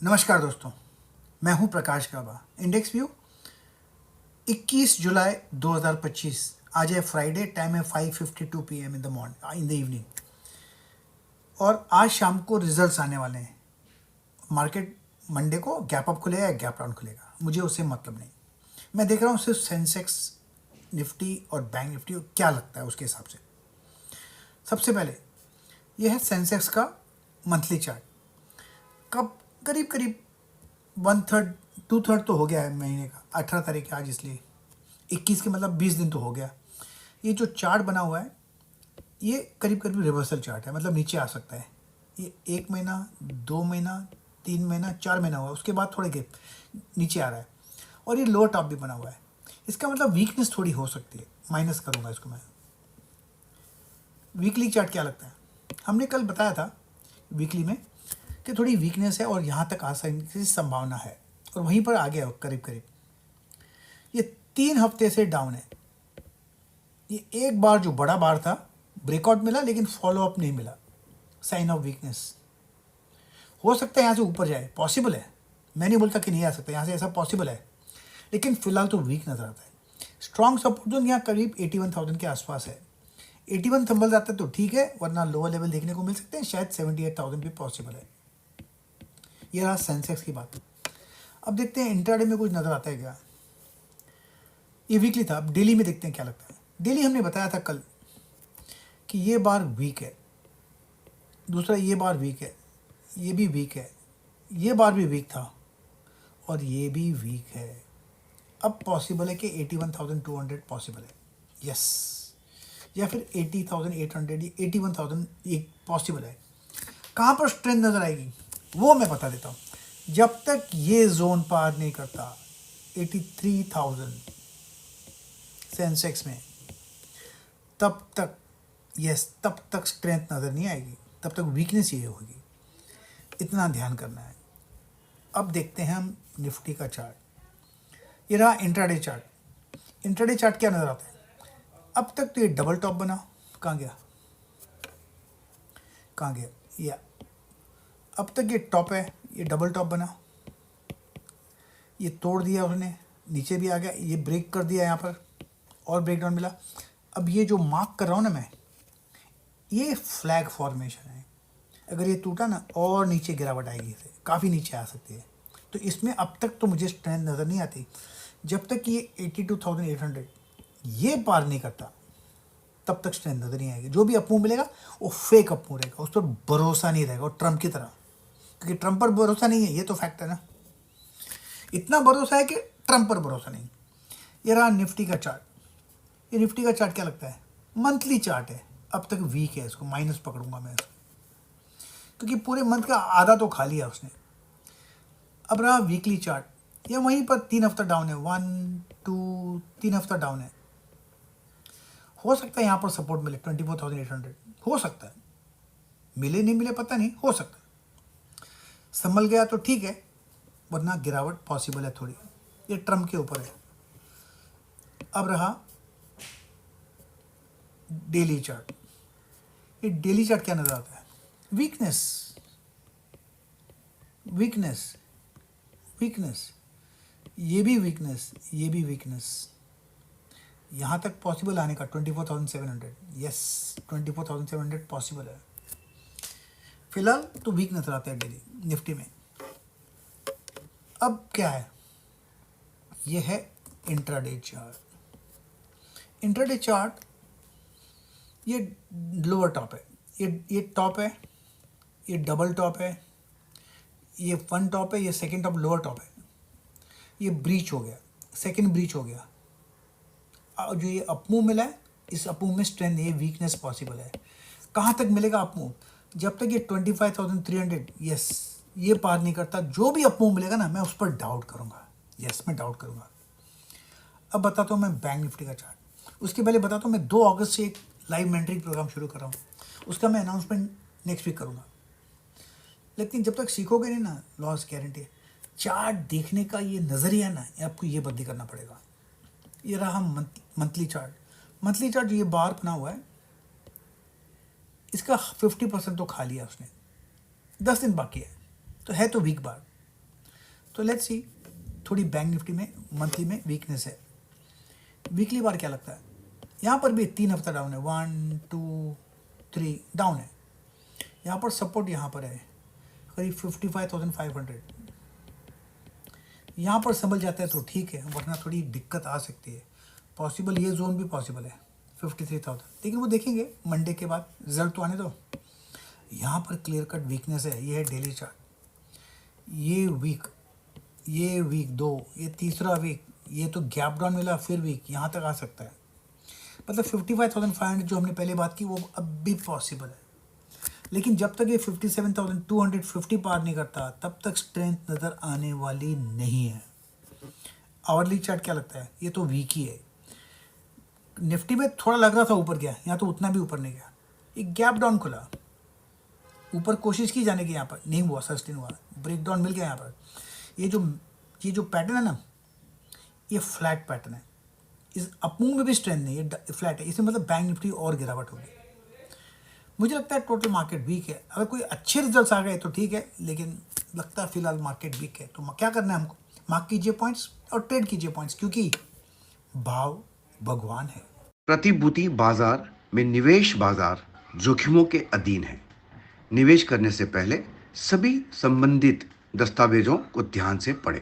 नमस्कार दोस्तों, मैं हूं प्रकाश गाबा। इंडेक्स व्यू 21 जुलाई 2025। आज है फ्राइडे, टाइम है 5:52 PM in the morning, in the evening. और आज शाम को रिजल्ट्स आने वाले हैं। मार्केट मंडे को गैप अप खुलेगा या गैप डाउन खुलेगा, मुझे उससे मतलब नहीं। मैं देख रहा हूँ सिर्फ सेंसेक्स, निफ्टी और बैंक निफ्टी, क्या लगता है उसके हिसाब से। सबसे पहले यह है सेंसेक्स का मंथली चार्ट। कब करीब करीब 1/3 2/3 तो हो गया है महीने का। 18 तारीख है आज, इसलिए 21 के मतलब 20 दिन तो हो गया। ये जो चार्ट बना हुआ है ये करीब करीब रिवर्सल चार्ट है, मतलब नीचे आ सकता है। ये 1 महीना, 2 महीना, 3 महीना, 4 महीना हुआ, उसके बाद थोड़े गैप नीचे आ रहा है। और ये लोअर टॉप भी बना हुआ है, इसका मतलब वीकनेस थोड़ी हो सकती है। माइनस करूँगा इसको मैं। वीकली चार्ट क्या लगता है? हमने कल बताया था वीकली में कि थोड़ी वीकनेस है और यहाँ तक आ सकने की संभावना है, और वहीं पर आ गया करीब करीब। ये 3 हफ्ते से डाउन है। ये एक बार जो बड़ा बार था ब्रेकआउट मिला, लेकिन फॉलो अप नहीं मिला, साइन ऑफ वीकनेस। हो सकता है यहाँ से ऊपर जाए, पॉसिबल है। मैं नहीं बोलता कि नहीं आ सकता, यहाँ से ऐसा पॉसिबल है, लेकिन फिलहाल तो वीक नजर आता है। स्ट्रॉन्ग सपोर्ट जोन यहाँ करीब 81,000 के आसपास है। 81 थंबल जाता है तो ठीक है, वरना लोअर लेवल देखने को मिल सकते हैं, शायद 78,000 भी पॉसिबल है। ये रहा सेंसेक्स की बात। अब देखते हैं इंट्राडे में कुछ नजर आता है क्या। ये वीकली था, अब डेली में देखते हैं क्या लगता है। डेली हमने बताया था कल कि ये बार वीक है, दूसरा ये बार वीक है, ये भी वीक है, ये बार भी वीक था, और ये भी वीक है। अब पॉसिबल है कि 81,200 पॉसिबल है, यस, या फिर 80,800 या 81,000 एक पॉसिबल है। कहाँ पर स्ट्रेंथ नजर आएगी वो मैं बता देता हूँ। जब तक ये जोन पार नहीं करता 83,000 सेंसेक्स में, तब तक यस, तब तक स्ट्रेंथ नज़र नहीं आएगी, तब तक वीकनेस ये होगी। इतना ध्यान करना है। अब देखते हैं हम निफ्टी का चार्ट। ये रहा इंट्राडे चार्ट। इंट्राडे चार्ट क्या नज़र आता है? अब तक तो ये डबल टॉप बना, कहाँ गया, कहाँ गया, या अब तक ये टॉप है, ये डबल टॉप बना, ये तोड़ दिया उसने, नीचे भी आ गया, ये ब्रेक कर दिया यहाँ पर, और ब्रेक डाउन मिला। अब ये जो मार्क कर रहा हूँ ना मैं, ये फ्लैग फॉर्मेशन है। अगर ये टूटा ना, और नीचे गिरावट आएगी, इसे काफ़ी नीचे आ सकती है। तो इसमें अब तक तो मुझे स्ट्रेंथ नज़र नहीं आती। जब तक ये 82,800 ये पार नहीं करता, तब तक स्ट्रेंथ नज़र नहीं आएगी। जो भी अपमूव मिलेगा वो फेक अपमूव रहेगा, उस पर भरोसा नहीं रहेगा, और ट्रम्प की तरह, क्योंकि ट्रम्प पर भरोसा नहीं है, ये तो फैक्ट है ना। इतना भरोसा है कि ट्रम्प पर भरोसा नहीं। ये रहा निफ्टी का चार्ट। ये निफ्टी का चार्ट क्या लगता है? मंथली चार्ट है, अब तक वीक है, इसको माइनस पकड़ूंगा मैं इसको, क्योंकि पूरे मंथ का आधा तो खा लिया उसने। अब रहा वीकली चार्ट। ये वहीं पर 3 हफ्ता डाउन है, 1 2 3 हफ्ता डाउन है। हो सकता है यहाँ पर सपोर्ट मिले 24,800, हो सकता है, मिले नहीं मिले पता नहीं, हो सकता है। संभल गया तो ठीक है, वरना गिरावट पॉसिबल है थोड़ी। ये ट्रम्प के ऊपर है। अब रहा डेली चार्ट। ये डेली चार्ट क्या नजर आता है? वीकनेस, वीकनेस, वीकनेस, ये भी वीकनेस, ये भी वीकनेस। यहाँ तक पॉसिबल आने का 24,700, यस, 24,700 पॉसिबल है। फिलहाल तो वीक नजर आता है डेली निफ्टी में। अब क्या है? ये है इंट्राडे चार्ट। इंट्राडे चार्ट, ये लोअर टॉप है, ये टॉप है, ये डबल टॉप है, ये वन टॉप है, ये सेकंड टॉप, लोअर टॉप है। ये ब्रीच हो गया, सेकंड ब्रीच हो गया। जो ये अपमूव मिला है, इस अपमूव में स्ट्रेंथ, ये वीकनेस पॉसिबल है। कहाँ तक मिलेगा अपमूव? जब तक ये 25,300, यस, ये पार नहीं करता, जो भी अपमूव मिलेगा ना, मैं उस पर डाउट करूँगा, यस, मैं डाउट करूँगा। अब बताता हूँ मैं बैंक निफ्टी का चार्ट। उसके पहले बताता हूँ मैं 2 अगस्त से एक लाइव मेंटरिंग प्रोग्राम शुरू कर रहा हूँ, उसका मैं अनाउंसमेंट नेक्स्ट वीक करूँगा। लेकिन जब तक सीखोगे नहीं ना, लॉस गारंटी है। चार्ट देखने का ये नज़रिया ना, आपको ये बदली करना पड़ेगा। ये रहा मंथली चार्ट। मंथली चार्ट जो ये बार बना हुआ है, इसका 50% तो खा लिया उसने, 10 दिन बाकी है, तो वीक बार। तो लेट्स सी, थोड़ी बैंक निफ्टी में मंथली में वीकनेस है। वीकली बार क्या लगता है, यहाँ पर भी 3 हफ्ता डाउन है, 1 2 3 डाउन है। यहाँ पर सपोर्ट यहाँ पर है करीब 55,500, यहाँ पर संभल जाता है तो ठीक है, वरना थोड़ी दिक्कत आ सकती है। पॉसिबल ये जोन भी पॉसिबल है 53,000, लेकिन वो देखेंगे मंडे के बाद, रिजल्ट तो आने दो। यहाँ पर क्लियर कट वीकनेस है, ये है डेली चार्ट। ये वीक 2, ये तीसरा वीक, ये तो गैप डाउन मिला, फिर वीक यहाँ तक आ सकता है। मतलब 55,500 जो हमने पहले बात की वो अब भी पॉसिबल है, लेकिन जब तक ये 57,250 पार नहीं करता तब तक स्ट्रेंथ नज़र आने वाली नहीं है। आवरली चार्ट क्या लगता है, ये तो वीक ही है। निफ्टी में थोड़ा लग रहा था ऊपर गया, यहाँ तो उतना भी ऊपर नहीं गया, एक गैप डाउन खुला, ऊपर कोशिश की जाने की, यहाँ पर नहीं हुआ, सस्टेन हुआ, ब्रेक डाउन मिल गया। यहाँ पर ये जो पैटर्न है ना, ये फ्लैट पैटर्न है। इस अपमूव में भी स्ट्रेंथ नहीं है, फ्लैट है, इसमें मतलब बैंक निफ्टी और गिरावट होगी। मुझे लगता है टोटल मार्केट वीक है। अगर कोई अच्छे रिजल्ट्स आ गए तो ठीक है, लेकिन लगता है फिलहाल मार्केट वीक है। तो क्या करना है हमको, मार्क कीजिए पॉइंट्स और ट्रेड कीजिए पॉइंट्स, क्योंकि भाव भगवान है। प्रतिभूति बाजार में निवेश बाजार जोखिमों के अधीन है। निवेश करने से पहले सभी संबंधित दस्तावेजों को ध्यान से पढ़ें।